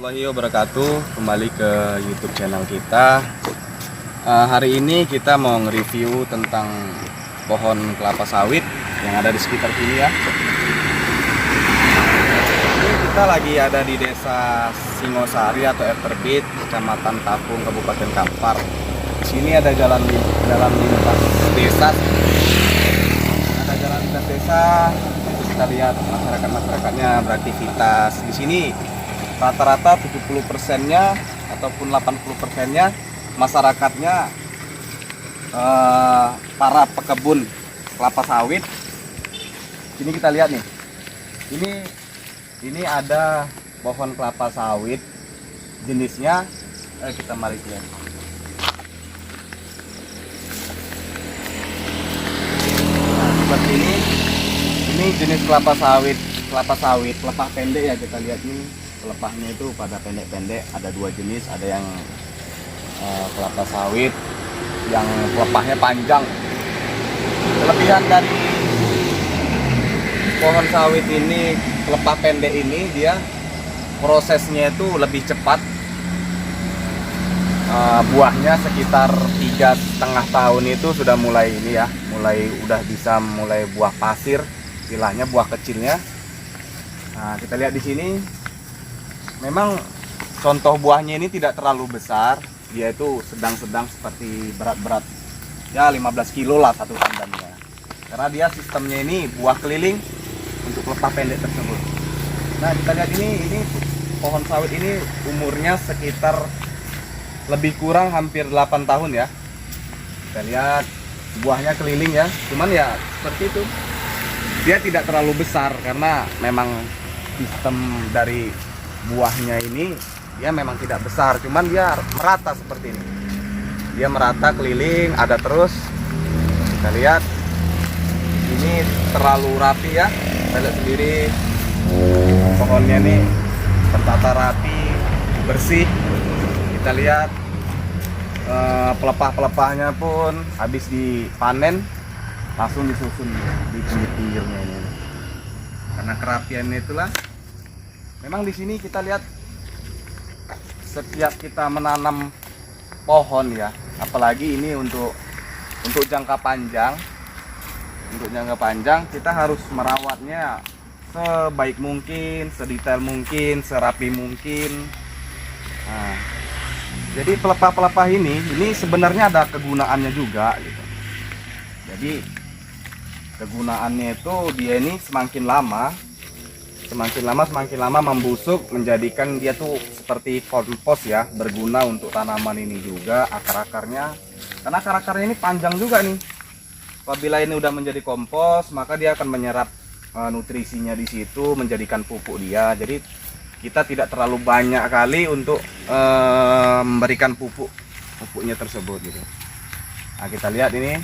Warahmatullahi wabarakatuh. Kembali ke YouTube channel kita. Hari ini kita mau nge-review tentang pohon kelapa sawit yang ada di sekitar sini ya. Ini kita lagi ada di Desa Singosari atau Air Terbit, Kecamatan Tapung, Kabupaten Kampar. Di sini ada jalan lintas desa. Ada jalan lintas desa. Itu kita lihat masyarakatnya beraktivitas di sini. Rata-rata 70%-nya ataupun 80%-nya masyarakatnya para pekebun kelapa sawit. Ini kita lihat nih. Ini ada pohon kelapa sawit jenisnya kita mari lihat. Nah, seperti ini jenis kelapa sawit pelepah pendek ya, kita lihat nih. Pelepahnya itu pada pendek-pendek, ada dua jenis, ada yang kelapa sawit yang pelepahnya panjang. Kelebihan dari pohon sawit ini, pelepah pendek ini, dia prosesnya itu lebih cepat. Buahnya sekitar 3,5 tahun itu sudah mulai ini ya, udah bisa mulai buah pasir, istilahnya buah kecilnya. Nah, kita lihat di sini. Memang contoh buahnya ini tidak terlalu besar, dia itu sedang-sedang seperti berat-berat ya 15 kilo lah satu tandannya. Karena dia sistemnya ini buah keliling untuk pelepah pendek tersebut. Nah, kita lihat ini pohon sawit ini umurnya sekitar lebih kurang hampir 8 tahun ya. Kita lihat buahnya keliling ya, cuman ya seperti itu. Dia tidak terlalu besar karena memang sistem dari buahnya ini dia memang tidak besar, cuman dia merata seperti ini. Dia merata keliling, ada terus. Kita lihat ini terlalu rapi ya. Kita lihat sendiri pohonnya nih tertata rapi, bersih. Kita lihat pelepah-pelepahnya pun habis dipanen langsung disusun di pinggir-pinggirnya ini. Karena kerapiannya itulah. Memang di sini kita lihat setiap kita menanam pohon ya, apalagi ini untuk jangka panjang. Untuk jangka panjang kita harus merawatnya sebaik mungkin, sedetail mungkin, serapi mungkin. Nah, jadi pelepah-pelepah ini sebenarnya ada kegunaannya juga gitu. Jadi kegunaannya itu dia ini semakin lama membusuk, menjadikan dia tuh seperti kompos ya, berguna untuk tanaman ini juga, akar-akarnya. Karena akar-akarnya ini panjang juga nih. Apabila ini udah menjadi kompos, maka dia akan menyerap nutrisinya di situ, menjadikan pupuk dia. Jadi kita tidak terlalu banyak kali untuk memberikan pupuknya tersebut gitu. Nah, kita lihat ini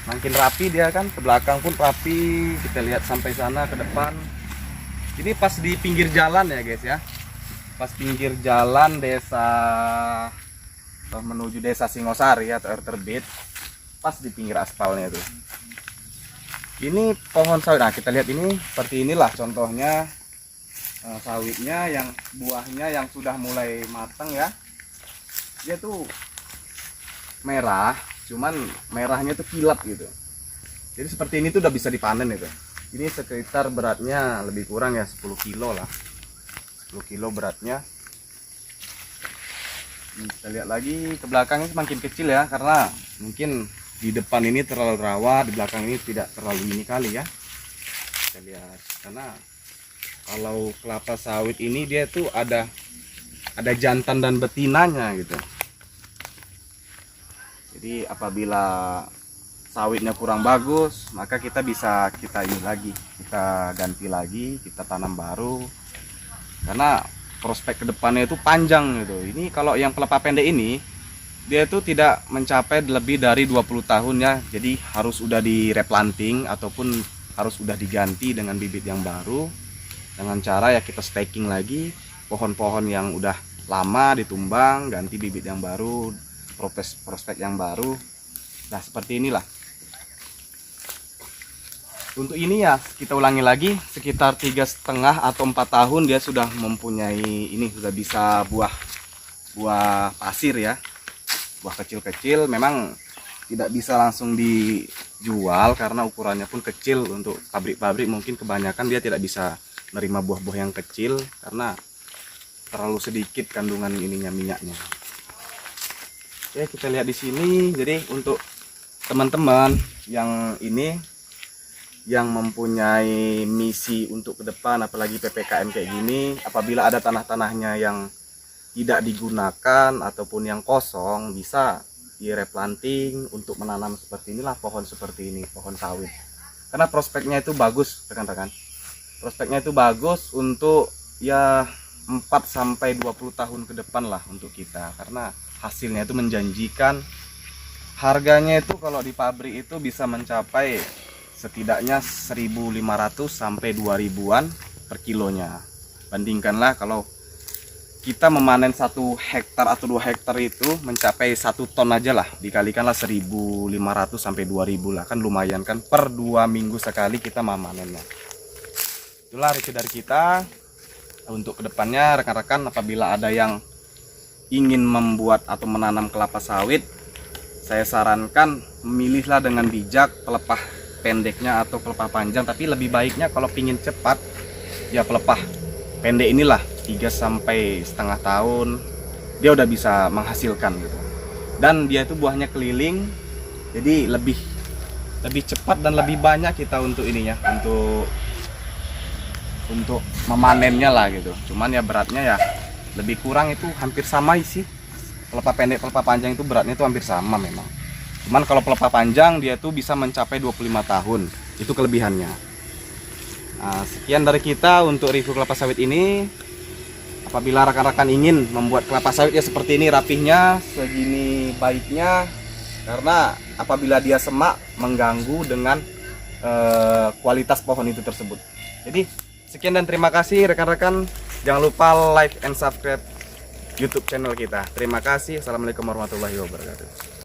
makin rapi dia kan, ke belakang pun rapi. Kita lihat sampai sana ke depan. Ini pas di pinggir jalan ya guys ya, pas pinggir jalan desa menuju Desa Singosari atau Air Terbit, pas di pinggir aspalnya tuh. Ini pohon sawit. Nah, kita lihat ini seperti inilah contohnya sawitnya yang buahnya yang sudah mulai matang ya. Dia tuh merah, cuman merahnya tuh kilat gitu. Jadi seperti ini tuh udah bisa dipanen itu. Ini sekitar beratnya lebih kurang ya 10 kilo lah, 10 kilo beratnya. Kita lihat lagi ke belakangnya semakin kecil ya, karena mungkin di depan ini terlalu rawat, di belakang ini tidak terlalu ini kali ya. Kita lihat, karena kalau kelapa sawit ini dia tuh ada jantan dan betinanya gitu. Jadi apabila sawitnya kurang bagus, maka kita bisa kita ganti lagi, kita tanam baru. Karena prospek kedepannya itu panjang gitu. Ini kalau yang pelepah pendek ini, dia itu tidak mencapai lebih dari 20 tahun ya. Jadi harus udah di replanting ataupun harus udah diganti dengan bibit yang baru. Dengan cara ya kita staking lagi pohon-pohon yang udah lama ditumbang, ganti bibit yang baru, prospek yang baru. Nah, seperti inilah. Untuk ini ya kita ulangi lagi, sekitar 3,5 atau 4 tahun dia sudah mempunyai ini, sudah bisa buah pasir ya, buah kecil-kecil. Memang tidak bisa langsung dijual karena ukurannya pun kecil. Untuk pabrik-pabrik mungkin kebanyakan dia tidak bisa menerima buah-buah yang kecil karena terlalu sedikit kandungan ininya, minyaknya. Oke, kita lihat di sini. Jadi untuk teman-teman yang ini yang mempunyai misi untuk ke depan, apalagi PPKM kayak gini, apabila ada tanah-tanahnya yang tidak digunakan ataupun yang kosong, bisa di-replanting untuk menanam seperti inilah, pohon seperti ini, pohon sawit. Karena prospeknya itu bagus, rekan-rekan. Prospeknya itu bagus untuk ya 4-20 tahun ke depan lah untuk kita, karena hasilnya itu menjanjikan. Harganya itu kalau di pabrik itu bisa mencapai setidaknya 1.500 sampai 2.000-an per kilonya. Bandingkanlah kalau kita memanen 1 hektar atau 2 hektar itu mencapai 1 ton aja lah, dikalikanlah 1.500 sampai 2.000 lah, kan lumayan kan, per 2 minggu sekali kita memanennya. Itulah review dari kita. Untuk kedepannya rekan-rekan, apabila ada yang ingin membuat atau menanam kelapa sawit, saya sarankan memilihlah dengan bijak pelepah pendeknya atau pelepah panjang. Tapi lebih baiknya kalau pingin cepat ya pelepah pendek inilah, 3,5 tahun dia udah bisa menghasilkan gitu. Dan dia itu buahnya keliling, jadi lebih cepat dan lebih banyak kita untuk ininya, untuk memanennya lah gitu. Cuman ya beratnya ya lebih kurang, itu hampir sama sih. Pelepah pendek, pelepah panjang itu beratnya itu hampir sama memang. Cuman kalau pelepah panjang dia tuh bisa mencapai 25 tahun. Itu kelebihannya. Nah, sekian dari kita untuk review kelapa sawit ini. Apabila rekan-rekan ingin membuat kelapa sawit ya seperti ini, rapihnya, segini baiknya. Karena apabila dia semak, mengganggu dengan kualitas pohon itu tersebut. Jadi sekian dan terima kasih rekan-rekan. Jangan lupa like and subscribe YouTube channel kita. Terima kasih. Assalamualaikum warahmatullahi wabarakatuh.